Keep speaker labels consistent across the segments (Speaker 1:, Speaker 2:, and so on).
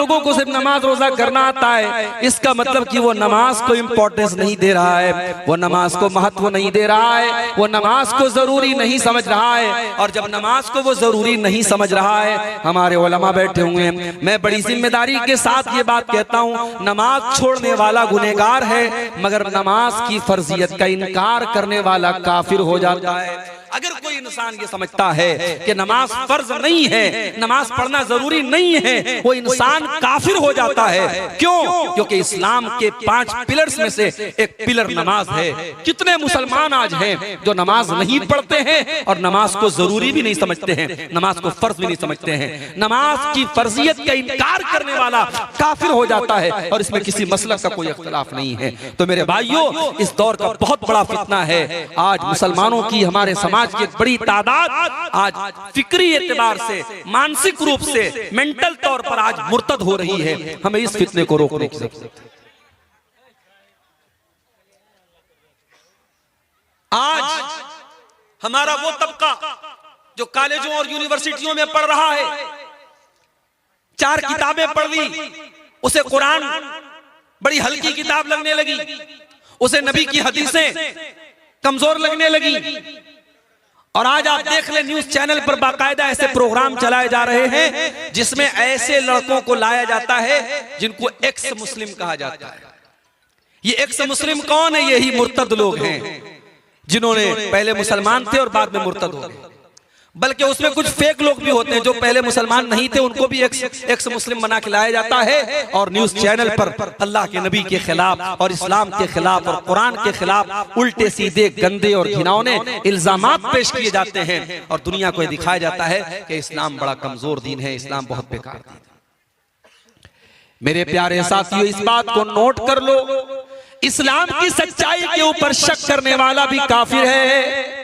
Speaker 1: लोगों को सिर्फ नमाज रोजा करना आता है, इसका मतलब कि वो नमाज को इंपॉर्टेंस नहीं दे रहा है, वो नमाज को महत्व नहीं दे रहा है, वो नमाज को जरूरी नहीं समझ रहा है। और जब नमाज को वो जरूरी नहीं समझ रहा है, हमारे उलमा बैठे हुए हैं, मैं बड़ी जिम्मेदारी के साथ ये बात कहता हूँ, नमाज छोड़ने वाला गुनहगार है, मगर नमाज की फर्जियत का इनकार करने वाला काफिर हो जाता है। अगर कोई इंसान ये समझता है कि नमाज फर्ज नहीं है, नमाज पढ़ना जरूरी नहीं है, वो इंसान काफिर हो जाता है। क्यों? क्योंकि इस्लाम के 5 पिलर्स में से एक पिलर नमाज है। कितने मुसलमान आज हैं जो नमाज नहीं पढ़ते हैं और नमाज को जरूरी भी नहीं समझते हैं, नमाज को फर्ज भी नहीं समझते हैं। नमाज की फर्जियत का इनकार करने वाला काफिर हो जाता है और इसमें किसी मसलक का कोई इख्तिलाफ नहीं है। तो मेरे भाइयों, इस दौर का बहुत बड़ा फितना है। आज मुसलमानों की, हमारे समाज की एक बड़ी तादाद आज फिक्री एतबार से, मानसिक रूप से, मेंटल तौर पर आज मुर्तद हो रही है। हमें इस फितने को रोकने की जरूरत है। आज हमारा वो तबका जो कॉलेजों और यूनिवर्सिटियों में पढ़ रहा है, 4 किताबें पढ़ ली, उसे कुरान बड़ी हल्की किताब लगने लगी, उसे नबी की हदीसें कमजोर लगने लगी। और आज आप देख ले, न्यूज चैनल पर बाकायदा ऐसे प्रोग्राम चलाए जा रहे हैं जिसमें ऐसे लड़कों को लाया जाता है जिनको एक्स मुस्लिम कहा जाता है। ये एक्स मुस्लिम कौन है? यही मुर्तद लोग हैं जिन्होंने पहले मुसलमान थे और बाद में मुर्तद हो गए। बल्कि उसमें कुछ फेक लोग भी होते हैं जो पहले मुसलमान नहीं थे, उनको भी एक्स मुस्लिम बना के लाया जाता है और न्यूज चैनल पर अल्लाह के नबी के खिलाफ और इस्लाम के खिलाफ और कुरान के खिलाफ उल्टे सीधे गंदे और घिनौने इल्जामात पेश किए जाते हैं और दुनिया को दिखाया जाता है कि इस्लाम बड़ा कमजोर दीन है, इस्लाम बहुत बेकार दीन है। मेरे प्यारे साथियों, इस बात को नोट कर लो, इस्लाम की सच्चाई के ऊपर शक करने वाला भी काफिर है,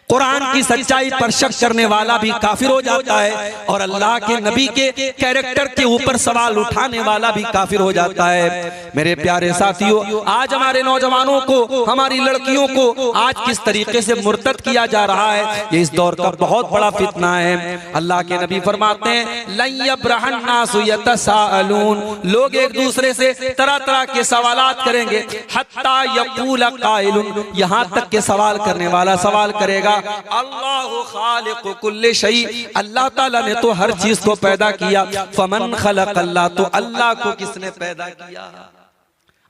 Speaker 1: कुरान की सच्चाई पर शक करने वाला भी काफिर हो जाता है और अल्लाह के नबी के कैरेक्टर के ऊपर सवाल उठाने वाला भी काफिर हो जाता है। मेरे प्यारे साथियों, आज हमारे नौजवानों को, हमारी लड़कियों को आज किस तरीके से मुर्तद किया जा रहा है, ये इस दौर का बहुत बड़ा फितना है। अल्लाह के नबी फरमाते हैं, लन यब्रहन्नासु यतसाअलून, लोग एक दूसरे से तरह तरह के सवालात करेंगे, हत्ता यक़ूल क़ाइलुन, यहाँ तक के सवाल करने वाला सवाल करेगा, अल्लाहु खालिक़ु कुल्लि शै, अल्लाह ताला ने तो हर चीज को पैदा किया, फमन खलक़ अल्लाह, तो अल्लाह को किसने पैदा किया?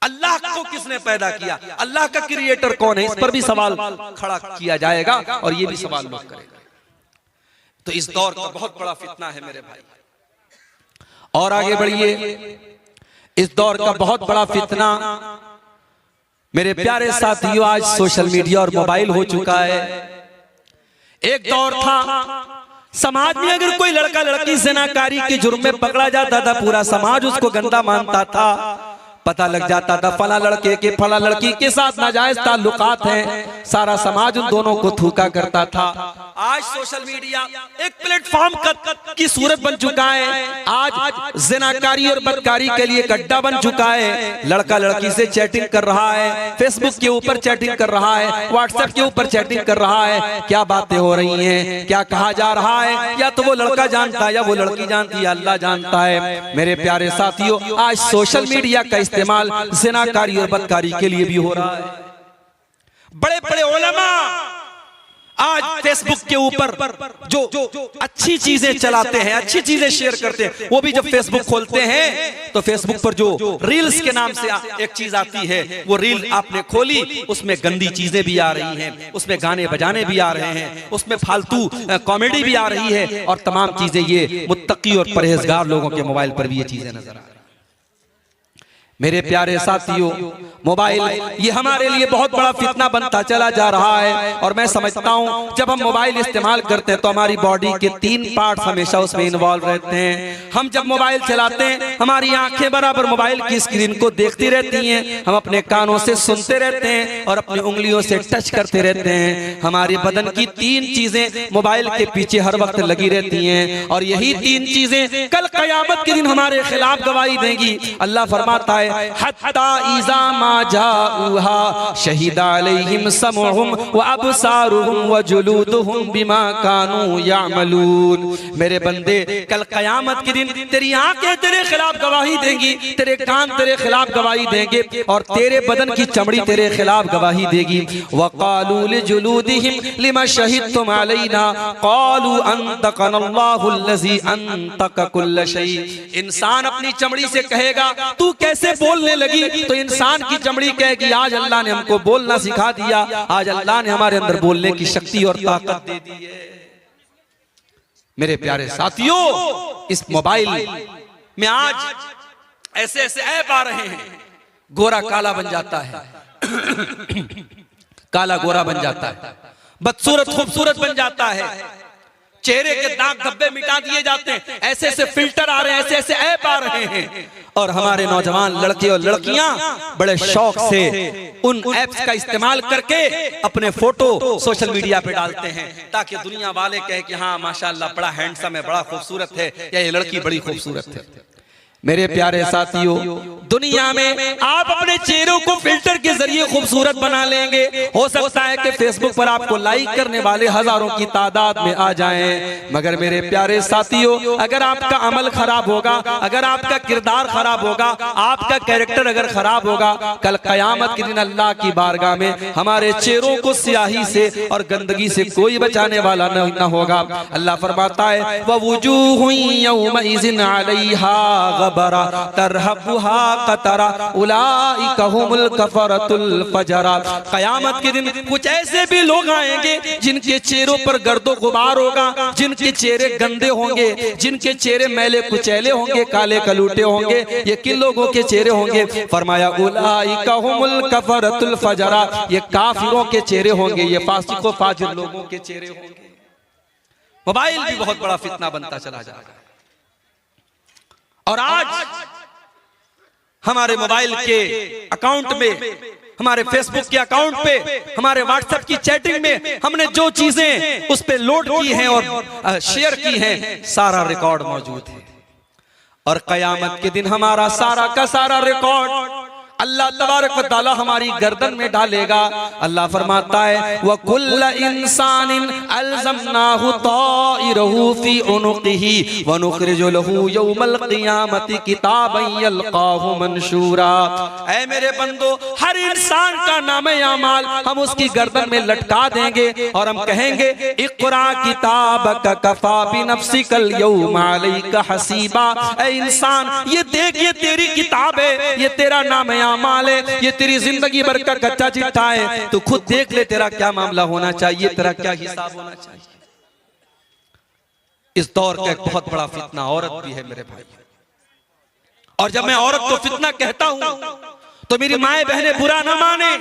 Speaker 1: अल्लाह को किसने पैदा किया? अल्लाह का क्रिएटर कौन है? इस पर भी सवाल खड़ा किया जाएगा और ये भी सवाल लोग करेंगे। तो इस दौर का बहुत बड़ा फितना है मेरे भाई। और आगे बढ़िए, इस दौर का बहुत बड़ा फितना मेरे प्यारे साथियों, आज सोशल मीडिया और मोबाइल हो चुका है। एक दौर था समाज में अगर कोई लड़का लड़की ज़िनाकारी के जुर्म में पकड़ा जाता था, पूरा समाज उसको गंदा मानता था। पता लग जाता था फला लड़के के फला लड़की के साथ नाजायज ताल्लुकात हैं, सारा समाज उन दोनों को थूका करता था। आज सोशल मीडिया एक प्लेटफॉर्म की सूरत बन चुका है। आज ज़िनाकारी और बदकारी के लिए अड्डा बन चुका है। लड़का लड़की से चैटिंग कर रहा है, फेसबुक के ऊपर चैटिंग कर रहा है, व्हाट्सएप के ऊपर चैटिंग कर रहा है। क्या बातें हो रही हैं, क्या कहा जा रहा है, या तो वो लड़का जानता है या वो लड़की जानती है, अल्लाह जानता है। मेरे प्यारे साथियों, आज सोशल मीडिया का इस्तेमाल ज़िनाकारी और बदकारी के लिए भी हो रहा है। बड़े बड़े उलमा आज फेसबुक के ऊपर जो अच्छी चीजें चलाते हैं, अच्छी चीजें शेयर करते हैं, वो भी जब फेसबुक खोलते हैं तो फेसबुक पर जो रील्स के नाम से एक चीज आती है, वो रील आपने खोली, उसमें गंदी चीजें भी आ रही हैं, उसमें गाने बजाने भी आ रहे हैं, उसमें फालतू कॉमेडी भी आ रही है और तमाम चीजें ये मुत्तकी और परहेजगार लोगों के मोबाइल पर भी ये चीजें नजर आ रही हैं। मेरे प्यारे साथियों, मोबाइल ये हमारे लिए बहुत बड़ा फितना बनता चला जा रहा है। और मैं समझता हूँ जब हम मोबाइल इस्तेमाल करते हैं तो हमारी बॉडी के 3 पार्ट हमेशा उसमें इन्वॉल्व रहते हैं। हम जब मोबाइल चलाते हैं, हमारी आंखें बराबर मोबाइल की स्क्रीन को देखती रहती हैं, हम अपने कानों से सुनते रहते हैं और अपनी उंगलियों से टच करते रहते हैं। हमारे बदन की 3 चीजें मोबाइल के पीछे हर वक्त लगी रहती हैं और यही 3 चीजें कल क़यामत के दिन हमारे खिलाफ गवाही देंगी। अल्लाह फरमाता है, है हत्ता इज़ा मा जाऊहा शहीदा अलैहिम समउहुम व अबसारुहुम व जुलूदुहुम बिमा कानू यामलून। मेरे बंदे, कल क़यामत के दिन तेरी आंखें तेरे खिलाफ गवाही देंगी, तेरे कान तेरे खिलाफ गवाही देंगे और तेरे बदन की चमड़ी तेरे खिलाफ गवाही देगी। वक़ालू लिजुलूदिहिम लिमा शहिदतुम अलैना क़ालू अंतक़नल्लाहु अल्लज़ी अंतक़ कुल्ल शै। इंसान अपनी चमड़ी से कहेगा तू कैसे बोलने लगी, तो इंसान की चमड़ी कहेगी आज अल्लाह ने हमको बोलना सिखा दिया, आज अल्लाह ने हमारे अंदर बोलने की शक्ति और ताकत दे दी है। मेरे प्यारे साथियों, इस मोबाइल में आज ऐसे ऐसे ऐप आ रहे हैं, गोरा काला बन जाता है, काला गोरा बन जाता है, बदसूरत खूबसूरत बन जाता है, चेहरे के दाग धब्बे मिटा दिए जाते हैं, ऐसे ऐसे फिल्टर आ रहे हैं, ऐसे ऐसे ऐप आ रहे हैं। और हमारे नौजवान लड़के और लड़कियां बड़े शौक से उन ऐप्स का इस्तेमाल करके अपने फोटो सोशल मीडिया पे डालते हैं ताकि दुनिया वाले कहे कि हाँ माशाल्लाह बड़ा हैंडसम है, बड़ा खूबसूरत है, या ये लड़की बड़ी खूबसूरत है। मेरे प्यारे साथियों, दुनिया में आप अपने चेहरों को फिल्टर के जरिए खूबसूरत बना लेंगे। हो सकता है कि फेसबुक पर आपको लाइक करने वाले हजारों की तादाद में आ जाएं, मगर मेरे प्यारे साथियों, अगर आपका अमल खराब होगा, अगर आपका किरदार खराब होगा, आपका कैरेक्टर अगर खराब होगा, कल क़यामत के दिन अल्लाह की बारगाह में हमारे चेहरों को स्याही से और गंदगी से कोई बचाने वाला न होगा। अल्लाह फरमाता है ववुजूहु यौमइज़िन अलैहा तरहबुहा कतरा उलाइका हुमुल कफरतुल फजरा। क़यामत के दिन कुछ ऐसे भी लोग आएंगे जिनके चेहरों पर गर्दो गुबार होगा, जिनके चेहरे गंदे होंगे, जिनके चेहरे मैले कुचैले होंगे, काले कलूटे होंगे। ये किन लोगों के चेहरे होंगे? फरमाया उलाइका हुमुल कफरतुल फजरा, ये काफिरों के चेहरे होंगे, ये फासिक व फाजिर लोगों के चेहरे होंगे। मोबाइल भी बहुत बड़ा फितना बनता चला जाएगा। और आज हमारे मोबाइल के अकाउंट में, हमारे फेसबुक के अकाउंट पे, हमारे व्हाट्सएप की चैटिंग में हमने जो चीजें उस पे लोड की हैं और शेयर की हैं, सारा रिकॉर्ड मौजूद है। और क़यामत के दिन हमारा सारा का सारा रिकॉर्ड अल्लाह तबारक व तआला हमारी गर्दन में डालेगा। अल्लाह फरमाता है व कुल्ल इंसानिन अलज़मनाहु ताइरहु फी उनुक़िही व नुख़रिजु लहू यौमल क़ियामति किताबन यल्क़ाहु मनशूरा। ऐ मेरे बंदो, हर इंसान का नामे अमाल हम उसकी गर्दन में लटका देंगे और हम कहेंगे इक़रा किताबक कफ़ा बिनफ़्सिकल यौमा अलैका हसीबा। ऐ इंसान, ये देख, ये तेरी किताब है, ये तेरा नाम अमाल है, ये तेरी जिंदगी भर का कच्चा चिट्ठा है। तू खुद देख ले तेरा क्या मामला होना चाहिए, तेरा क्या हिसाब होना चाहिए। इस दौर का एक बहुत बड़ा फितना औरत भी है मेरे भाई। और जब मैं औरत को फितना कहता हूं तो मेरी माएं बहनें बुरा ना माने।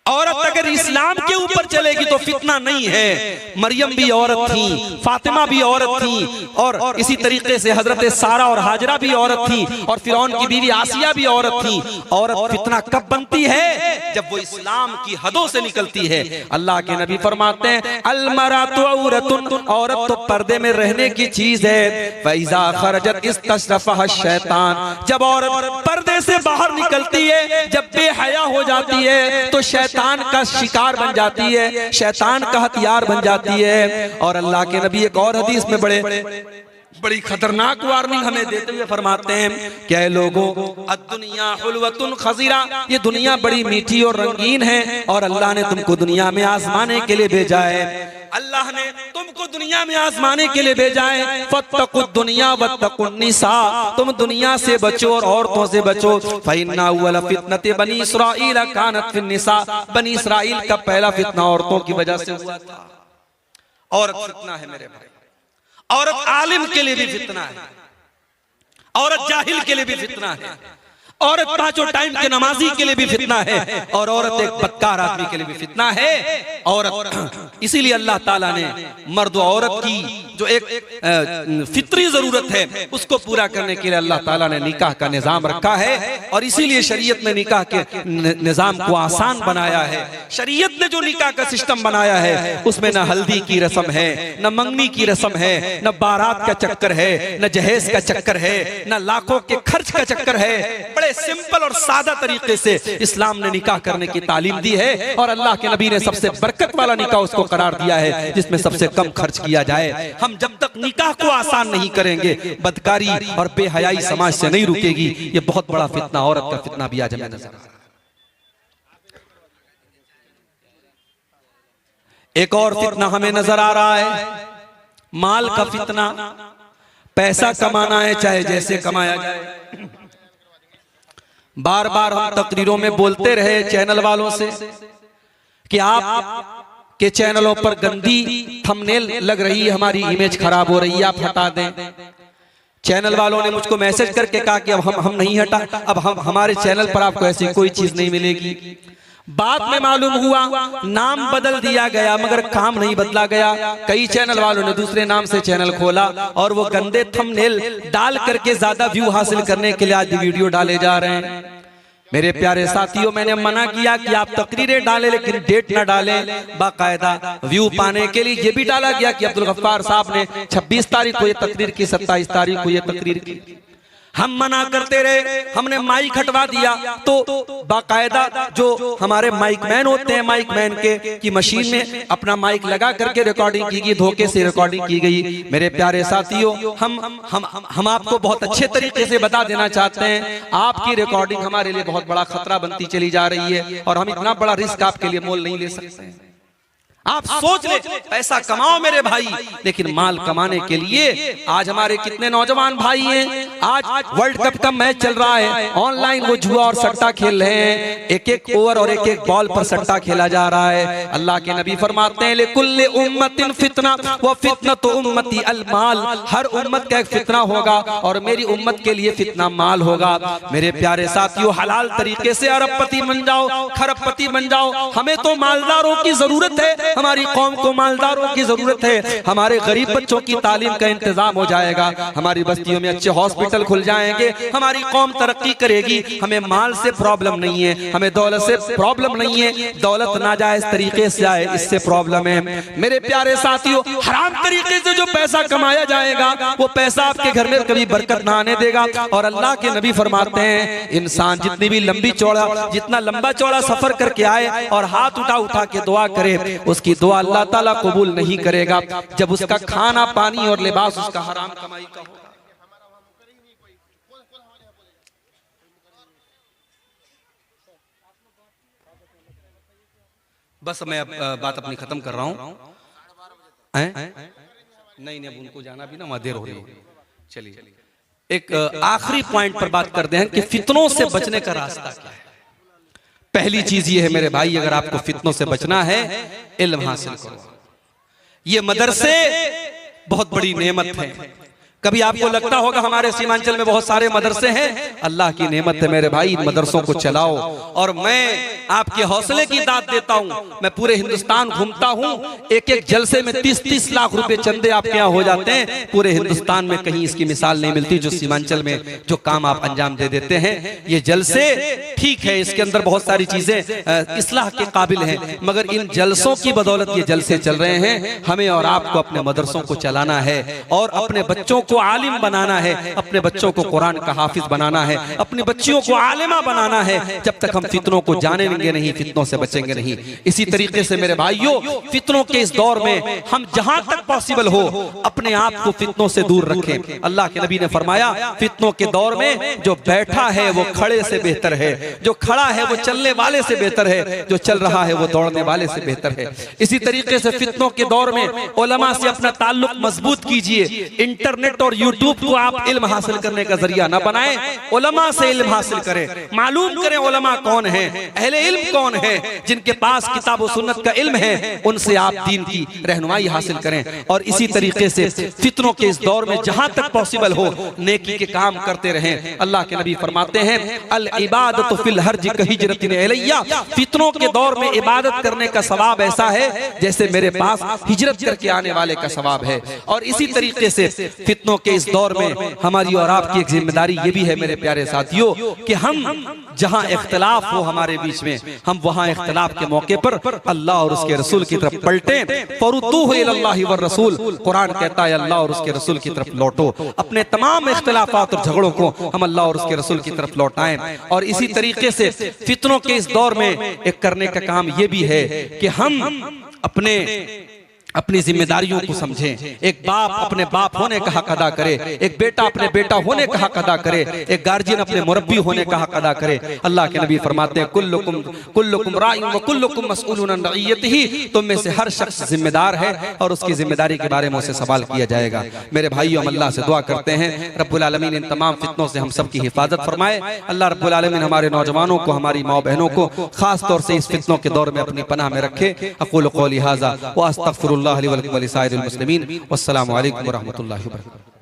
Speaker 1: औरत अगर इस्लाम के ऊपर चलेगी तो फितना नहीं है। मरियम भी औरत थी, फातिमा भी औरत थी, और इसी तरीके से हजरत सारा और हाजरा भी औरत थी, और फिरौन की बीवी आसिया भी औरत थी। औरत फितना कब बनती है? जब वो इस्लाम की हदों से निकलती है। अल्लाह के नबी फरमाते हैं अलमरातु औरतुन, औरत तो पर्दे में रहने की चीज है। फैज़ा खरजत इस्तशरफहा शैतान, जब औरत पर्दे से बाहर निकलती है, जब बेहया हो जाती है तो शैतान का शिकार बन जाती है, शैतान का हथियार बन जाती है। और अल्लाह के नबी एक और हदीस में बड़ी खतरनाक वार्निंग हमें देते हुए फरमाते हैं क्या लोगों, अद्दुनिया हुल्वतुन खज़ीरा, ये दुनिया बड़ी मीठी और रंगीन है और अल्लाह ने तुमको दुनिया में आजमाने के लिए भेजा है। अल्लाह ने तुमको दुनिया में आजमाने के लिए भेजा है। फत्तकुद दुनिया वत्तकुन निसा, तुम दुनिया से बचो और औरतों से बचो। फइन्ना अव्वल फितनति बनी इसराइल कानत फिन निसा, बनी इसराइल का पहला फितना औरतों की वजह से हुआ था। औरत फितना है मेरे भाई। औरत आलिम के लिए भी फितना है, औरत जाहिल के लिए भी फितना है, औरत पांचों टाइम के नमाजी के लिए भी फितना है, और औरत एक बदकार आदमी के लिए भी फितना है। औरत इसीलिए अल्लाह ताला ने मर्द और औरत की जो एक फितरी जरूरत है उसको पूरा करने के लिए अल्लाह ताला ने निकाह का निजाम रखा है। और इसीलिए शरीयत ने निकाह के निजाम को आसान बनाया है। शरीयत ने जो निकाह का सिस्टम बनाया है उसमें न हल्दी की रस्म है, न मंगनी की रस्म है, न बारात का चक्कर है, न जहेज का चक्कर है, न लाखों के खर्च का चक्कर है। बड़े सिंपल और सादा तरीके से इस्लाम ने निकाह करने की तालीम दी है और अल्लाह के नबी ने सबसे बरकत वाला निकाह उसको करार दिया है जिसमें सबसे कम खर्च किया जाए। हम जब तक निकाह को आसान नहीं करेंगे बदकारी और बेहयाई समाज से नहीं रुकेगी। ये बहुत बड़ा फितना, औरत का फितना भी आज हमें नजर आ रहा है। एक और फितना हमें नजर आ रहा है, माल का फितना। पैसा कमाना है चाहे जैसे कमाया जाए। बार बार हम तकरीरों में बोलते रहे चैनल वालों से कि आप के चैनलों पर गंदी थंबनेल लग रही है, हमारी इमेज खराब हो रही है, आप हटा दें। चैनल वालों ने मुझको मैसेज करके कहा कि अब हम नहीं हटा, अब हम हमारे चैनल पर आपको ऐसी कोई चीज नहीं मिलेगी। बाद में मालूम हुआ नाम बदल दिया गया मगर काम नहीं बदला गया। कई चैनल वालों ने दूसरे नाम से चैनल खोला और वो गंदे थंबनेल डाल करके ज्यादा व्यू हासिल करने के लिए आज वीडियो डाले जा रहे हैं। मेरे प्यारे साथियों, मैंने मना किया कि आप तकरीरें डालें लेकिन डेट ना डालें। बाकायदा व्यू पाने के लिए ये भी डाला गया कि अब्दुल गफ्फार साहब ने 26 तारीख को ये तकरीर की, 27 तारीख को ये तकरीर की। हम मना करते रहे, हमने माइक हटवा दिया तो बाकायदा जो हमारे माइक मैन होते हैं, माइक मैन के की मशीन में अपना माइक लगा करके रिकॉर्डिंग की गई, धोखे से रिकॉर्डिंग की गई। मेरे प्यारे साथियों, हम आपको बहुत अच्छे तरीके से बता देना चाहते हैं, आपकी रिकॉर्डिंग हमारे लिए बहुत बड़ा खतरा बनती चली जा रही है और हम इतना बड़ा रिस्क आपके लिए मोल नहीं ले सकते। आप सोच ले, पैसा कमाओ मेरे भाई, लेकिन माल कमाने के लिए आज हमारे कितने नौजवान भाई हैं। आज वर्ल्ड कप का मैच चल रहा है, ऑनलाइन वो जुआ और सट्टा खेल रहे हैं। एक एक ओवर और एक एक बॉल पर सट्टा खेला जा रहा है। अल्लाह के नबी फरमाते हैं लिकुल्लि उम्मतिन फितना व फितनतु उम्मती अल माल। हर उम्मत का एक फितना होगा और मेरी उम्मत के लिए फितना माल होगा। मेरे प्यारे साथियों, हलाल तरीके से अरबपति बन जाओ, खरबपति बन जाओ। हमें तो मालदारों की जरूरत है, हमारी कौम को मालदारों की जरूरत है। हमारे गरीब बच्चों की तालीम का इंतजाम हो जाएगा, हमारी बस्तियों में अच्छे हॉस्पिटल खुल जाएंगे, हमारी कौम तरक्की करेगी। हमें माल से प्रॉब्लम नहीं है, हमें दौलत से प्रॉब्लम नहीं है। दौलत नाजायज तरीके से आए इससे प्रॉब्लम है। मेरे प्यारे साथियों, हराम तरीके से जो पैसा कमाया जाएगा वो पैसा आपके घर में कभी बरकत ना आने देगा। और अल्लाह के नबी फरमाते हैं इंसान जितनी भी जितना लंबा चौड़ा सफर करके आए और हाथ उठा उठा के दुआ करे, उसकी दुआ अल्लाह ताला कबूल नहीं करेगा जब उसका खाना पानी और लिबास उसका हराम कमाई का होगा। बस मैं अब बात अपनी खत्म कर रहा हूं। नहीं, अब उनको जाना भी ना, वहां देर हो रही है। चलिए एक आखिरी पॉइंट पर बात करते हैं कि फितनों से बचने का रास्ता क्या है। पहली चीज ये है मेरे भाई, अगर आपको फितनों से बचना है, इल्म हासिल करो। ये मदरसे बहुत बड़ी नेमत है। कभी आपको लगता होगा हमारे सीमांचल में बहुत सारे मदरसे हैं, अल्लाह की नेमत है मेरे भाई, इन मदरसों को चलाओ। और मैं आपके हौसले की दाद देता हूं, मैं पूरे हिंदुस्तान घूमता हूं, एक एक जलसे में 30-30 लाख रुपए चंदे आपके यहाँ हो जाते हैं। पूरे हिंदुस्तान में कहीं इसकी मिसाल नहीं मिलती जो सीमांचल में जो काम आप अंजाम दे देते हैं। ये जलसे ठीक है, इसके अंदर बहुत सारी चीजें इस्लाह के काबिल हैं, मगर इन जलसों की बदौलत ये जलसे चल रहे हैं। हमें और आपको अपने मदरसों को चलाना है और अपने बच्चों को आलिम बनाना है, अपने बच्चों को कुरान का हाफिज बनाना है, अपनी बच्चियों को आलिमा बनाना है। जब तक हम फितनों को जानेंगे नहीं, फितनों से बचेंगे नहीं। इसी तरीके से मेरे भाइयों, फितनों के इस दौर में हम जहां तक पॉसिबल हो अपने आप को फितनों से दूर रखें। अल्लाह के नबी ने फरमाया फितनों के दौर में जो बैठा है वो खड़े से बेहतर है, जो खड़ा है वो चलने वाले से बेहतर है, जो चल रहा है वो दौड़ने वाले से बेहतर है। इसी तरीके से फितनों के दौर में उलमा से अपना ताल्लुक मजबूत कीजिए। इंटरनेट और यूट्यूब को आप इल्म हासिल करने का जरिया ना बनाएं, उलमा से इल्म हासिल करें। मालूम करें उलमा कौन है, अहले इल्म कौन है, जिनके पास किताब और सुन्नत का इल्म है, उनसे आप दीन की रहनुमाई हासिल करें। और इसी तरीके से फितनों के इस दौर में जहां तक पॉसिबल हो नेकी के काम करते रहें। अल्लाह के नबी फरमाते हैं अल इबादतु फिल हर्ज कहिजरतिन इलैया। फितनों के दौर में इबादत करने का सवाब ऐसा है जैसे मेरे पास हिजरत करके आने वाले का सवाब है। और इसी तरीके से फितनों के इस दौर में हमारी और आपकी एक जिम्मेदारी ये भी है मेरे प्यारे साथियों कि हम जहां इख्तिलाफ हो हमारे बीच में, हम वहां इख्तिलाफ के मौके पर अल्लाह और उसके रसूल की तरफ पलटें। फरुद्दूहु इलल्लाहि वर रसूल, कुरान कहता है अल्लाह और उसके रसूल की तरफ लौटो। अपने तमाम इख्तिलाफात और झगड़ों को हम अल्लाह और उसके रसूल की तरफ लौटाएं। और इसी तरीके से फितनों के इस दौर में एक करने का काम ये भी है कि हम अपनी जिम्मेदारियों को समझें। एक बाप अपने बाप होने का हक अदा करे, एक बेटा अपने बेटा होने का हक अदा करे, एक गार्जियन अपने मुरब्बी होने का हक अदा करे। अल्लाह के नबी फरमाते हैं कुल्लुकुम राइन व कुल्लुकुम मसऊलुन अन रइयतिही, तुम में से हर शख्स जिम्मेदार है और उसकी जिम्मेदारी के बारे में उसे सवाल किया जाएगा। मेरे भाइयों, हम अल्लाह से दुआ करते हैं रब्बुल आलमीन इन तमाम फितनों से हम सब की हिफाजत फरमाए। अल्लाह रब्बुल आलमीन हमारे नौजवानों को, हमारी माँ बहनों को खास तौर से इस फितनों के दौर में अपनी पनाह में रखे। अक़ूलु क़ौली हाज़ा व अस्तग़फ़िरुल्लाह ली व लकुम व लिसाइरिल मुस्लिमीन। वस्सलामु अलैकुम व रहमतुल्लाहि व बरकातुहू।